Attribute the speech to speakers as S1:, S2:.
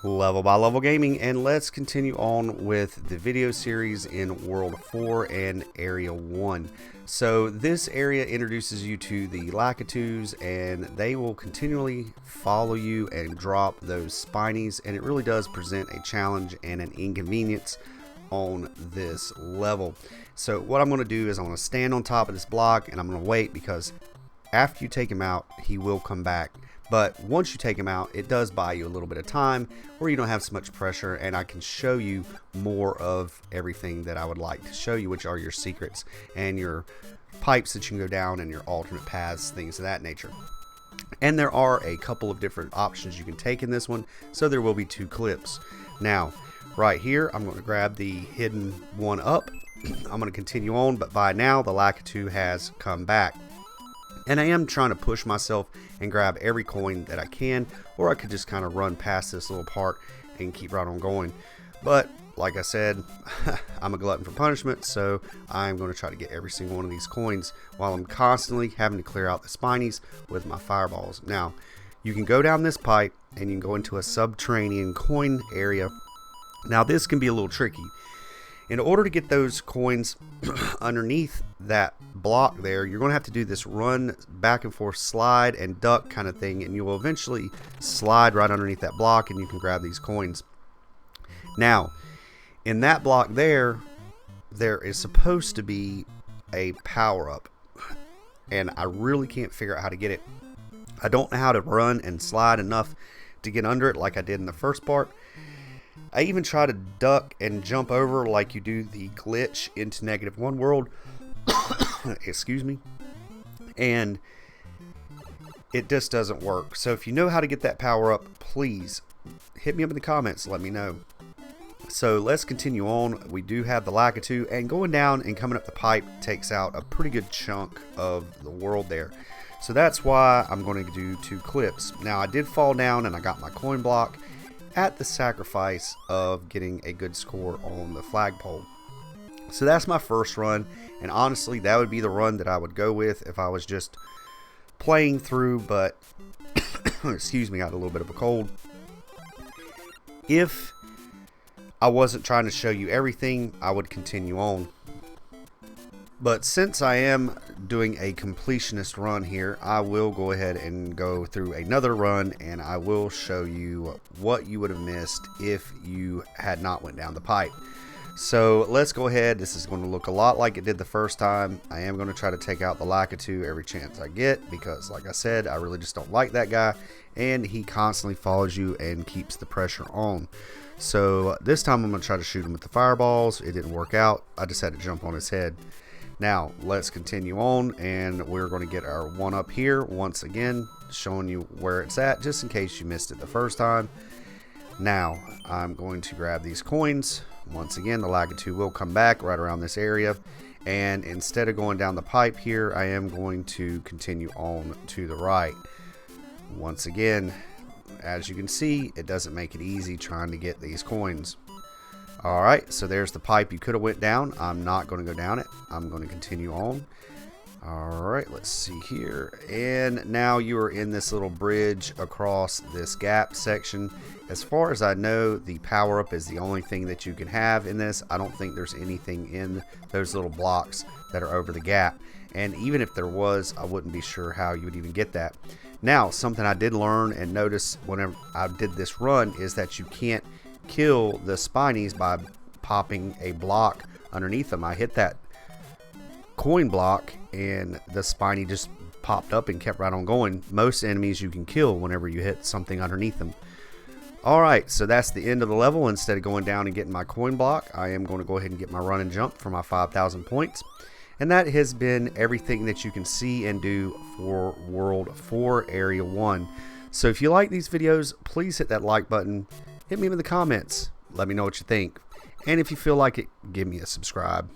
S1: Level by Level Gaming, and let's continue on with the video series in World 4 and Area 1. So this area introduces you to the Lakitus, and they will continually follow you and drop those Spinies, and it really does present a challenge and an inconvenience on this level. So what I'm going to do is I'm going to stand on top of this block and I'm going to wait, because after you take him out he will come back. But once you take him out, it does buy you a little bit of time where you don't have so much pressure, and I can show you more of everything that I would like to show you, which are your secrets and your pipes that you can go down and your alternate paths, things of that nature. And there are a couple of different options you can take in this one, so there will be 2 clips. Now, right here, I'm going to grab the hidden one up. I'm going to continue on, but by now, the Lakitu has come back. And I am trying to push myself and grab every coin that I can, or I could just kind of run past this little part and keep right on going. But like I said, I'm a glutton for punishment, so I'm going to try to get every single one of these coins while I'm constantly having to clear out the Spinies with my fireballs. Now, you can go down this pipe and you can go into a subterranean coin area. Now, this can be a little tricky. In order to get those coins underneath that block there, you're going to have to do this run back and forth, slide and duck kind of thing, and you will eventually slide right underneath that block and you can grab these coins. Now, in that block there is supposed to be a power-up, and I really can't figure out how to get it. I don't know how to run and slide enough to get under it like I did in the first part. I even try to duck and jump over like you do the glitch into -1 world. Excuse me. And it just doesn't work. So if you know how to get that power up, please hit me up in the comments. Let me know. So let's continue on. We do have the Lakitu, and going down and coming up the pipe takes out a pretty good chunk of the world there. So that's why I'm going to do 2 clips. Now, I did fall down and I got my coin block at the sacrifice of getting a good score on the flagpole. So that's my first run, and honestly that would be the run that I would go with if I was just playing through, but excuse me, I had a little bit of a cold. If I wasn't trying to show you everything, I would continue on. But since I am doing a completionist run here, I will go ahead and go through another run, and I will show you what you would have missed if you had not went down the pipe. So let's go ahead. This is going to look a lot like it did the first time. I am going to try to take out the Lakitu every chance I get, because like I said, I really just don't like that guy, and he constantly follows you and keeps the pressure on. So this time I'm going to try to shoot him with the fireballs. It didn't work out. I just had to jump on his head. Now, let's continue on, and we're going to get our one up here once again, showing you where it's at, just in case you missed it the first time. Now, I'm going to grab these coins. Once again, the Lakitu will come back right around this area, and instead of going down the pipe here, I am going to continue on to the right. Once again, as you can see, it doesn't make it easy trying to get these coins. Alright, so there's the pipe you could have went down. I'm not going to go down it. I'm going to continue on. Alright, let's see here. And now you are in this little bridge across this gap section. As far as I know, the power-up is the only thing that you can have in this. I don't think there's anything in those little blocks that are over the gap. And even if there was, I wouldn't be sure how you would even get that. Now, something I did learn and notice whenever I did this run is that you can't kill the Spinies by popping a block underneath them. I hit that coin block and the Spiny just popped up and kept right on going. Most enemies you can kill whenever you hit something underneath them. Alright, so that's the end of the level. Instead of going down and getting my coin block, I am going to go ahead and get my run and jump for my 5,000 points. And that has been everything that you can see and do for World 4 Area 1. So if you like these videos, please hit that like button. Hit me in the comments. Let me know what you think. And if you feel like it, give me a subscribe.